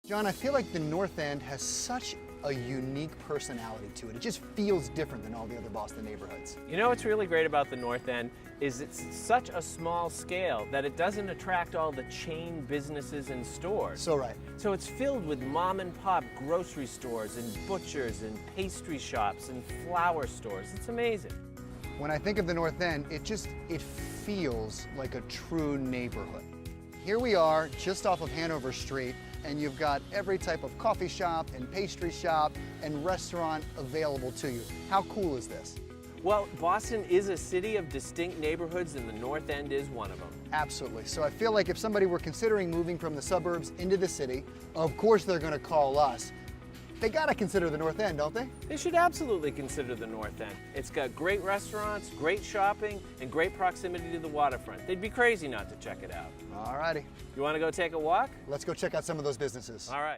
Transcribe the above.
John, I feel like the North End has such a unique personality to it. It just feels different than all the other Boston neighborhoods. You know what's really great about the North End is it's such a small scale that it doesn't attract all the chain businesses and stores. So right. So it's filled with mom and pop grocery stores and butchers and pastry shops and flower stores. It's amazing. When I think of the North End, it feels like a true neighborhood. Here we are just off of Hanover Street, and you've got every type of coffee shop and pastry shop and restaurant available to you. How cool is this? Well, Boston is a city of distinct neighborhoods, and the North End is one of them. Absolutely. So I feel like if somebody were considering moving from the suburbs into the city, of course they're going to call us. They got to consider the North End, don't they? They should absolutely consider the North End. It's got great restaurants, great shopping, and great proximity to the waterfront. They'd be crazy not to check it out. All righty. You want to go take a walk? Let's go check out some of those businesses. All right.